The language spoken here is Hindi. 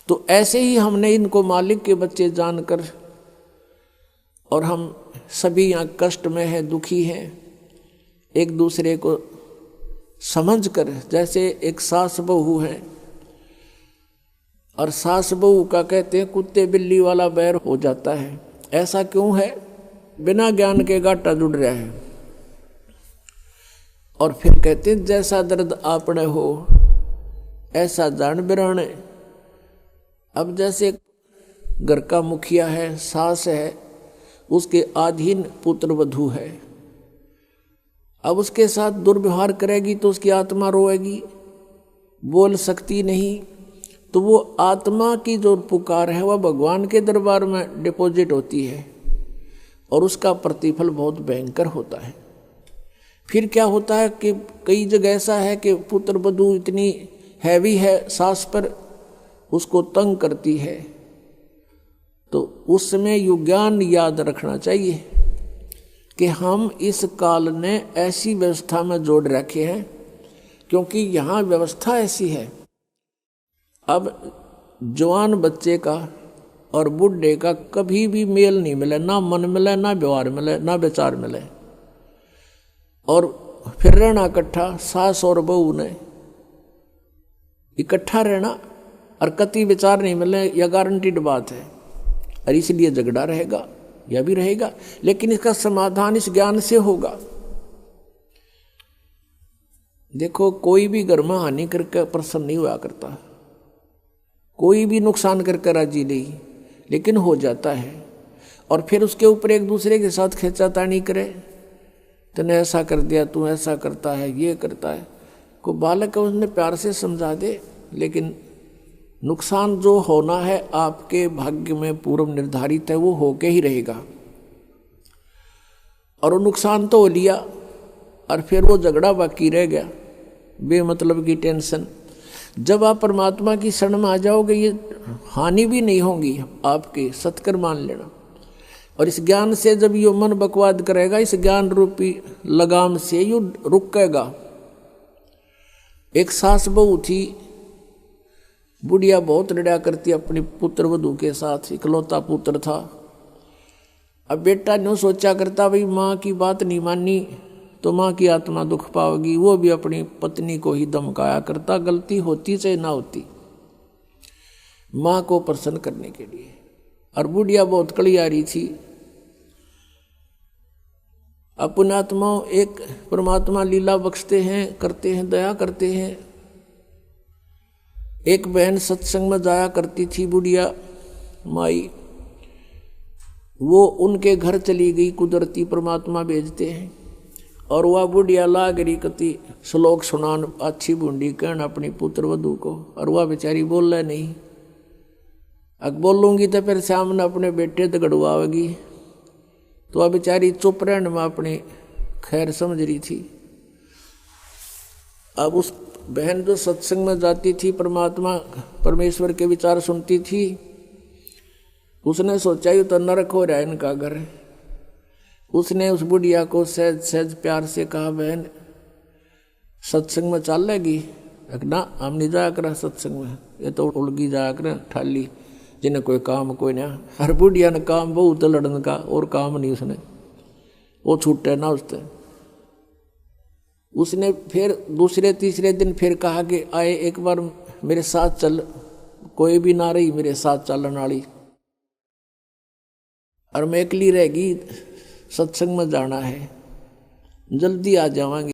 तो ऐसे ही हमने इनको मालिक के बच्चे जानकर, और हम सभी यहाँ कष्ट में हैं, दुखी हैं, एक दूसरे को समझकर, जैसे एक सास बहू है और सास बहू का कहते हैं कुत्ते बिल्ली वाला बैर हो जाता है। ऐसा क्यों है? बिना ज्ञान के गाटा जुड़ रहा है। और फिर कहते हैं जैसा दर्द आपने हो ऐसा जान बिराने। अब जैसे घर का मुखिया है, सास है, उसके अधीन पुत्र वधू है, अब उसके साथ दुर्व्यवहार करेगी तो उसकी आत्मा रोएगी, बोल सकती नहीं। तो वो आत्मा की जो पुकार है वह भगवान के दरबार में डिपॉजिट होती है और उसका प्रतिफल बहुत भयंकर होता है। फिर क्या होता है कि कई जगह ऐसा है कि पुत्र वधू इतनी हैवी है सास पर, उसको तंग करती है, तो उस समय यो ज्ञान याद रखना चाहिए कि हम इस काल ने ऐसी व्यवस्था में जोड़ रखे हैं, क्योंकि यहाँ व्यवस्था ऐसी है। अब जवान बच्चे का और बुढ़े का कभी भी मेल नहीं मिले, ना मन मिले, ना व्यवहार मिले, ना विचार मिले, और फिर रहना इकट्ठा, सास और बहू ने इकट्ठा रहना और कति विचार नहीं मिले, यह गारंटीड बात है। और इसलिए झगड़ा रहेगा, यह भी रहेगा, लेकिन इसका समाधान इस ज्ञान से होगा। देखो कोई भी घर में हानि करके प्रसन्न नहीं हुआ करता, कोई भी नुकसान करके राजी नहीं, लेकिन हो जाता है। और फिर उसके ऊपर एक दूसरे के साथ खींचातानी करे, तूने ऐसा कर दिया, तू ऐसा करता है, ये करता है। को बालक है उसने प्यार से समझा दे, लेकिन नुकसान जो होना है आपके भाग्य में पूर्व निर्धारित है, वो होके ही रहेगा। और वो नुकसान तो हो लिया और फिर वो झगड़ा बाकी रह गया, बेमतलब की टेंशन। जब आप परमात्मा की शरण में आ जाओगे ये हानि भी नहीं होगी आपके, सत्कर मान लेना। और इस ज्ञान से जब यो मन बकवाद करेगा, इस ज्ञान रूपी लगाम से यू रुकेगा। एक सास बहू थी, बुढ़िया बहुत लड़ा करती अपनी पुत्र वधू के साथ, इकलौता पुत्र था। अब बेटा न्यों सोचा करता भाई माँ की बात नहीं मानी तो माँ की आत्मा दुख पाओगी, वो भी अपनी पत्नी को ही धमकाया करता, गलती होती चाहे ना होती, माँ को प्रसन्न करने के लिए। और बुढ़िया बहुत कलियारी थी। अपने आत्मा एक परमात्मा लीला बख्शते हैं, करते हैं, दया करते हैं। एक बहन सत्संग में जाया करती थी, बुढ़िया माई, वो उनके घर चली गई, कुदरती परमात्मा भेजते हैं। और वह बुढ़िया लाग रही कति श्लोक सुनान, अच्छी बूंदी कहना अपनी पुत्र वधू को, और वह बेचारी बोल रहा नहीं। अब बोलूंगी तो फिर सामने अपने बेटे तो गड़वाएगी, तो वह बेचारी चुप रहने में अपनी खैर समझ रही थी। अब उस बहन जो सत्संग में जाती थी, परमात्मा परमेश्वर के विचार सुनती थी, उसने सोचा ये तो नरक हो रहा है इनका घर। उसने उस बुढ़िया को सहज सहज प्यार से कहा, बहन सत्संग में चल लेगी? ना हम नहीं जाया कर सत्संग में, ये तो उड़गी जाया कर ठाली, जिन्हें कोई काम कोई ना। हर बुढ़िया ने काम बहुत लड़न का, और काम नहीं उसने, वो छूटे ना उससे। उसने फिर दूसरे तीसरे दिन फिर कहा कि आए एक बार मेरे साथ चल, कोई भी ना रही मेरे साथ चलने वाली, और मैं अकेली रहेगी, सत्संग में जाना है, जल्दी आ जावांगी।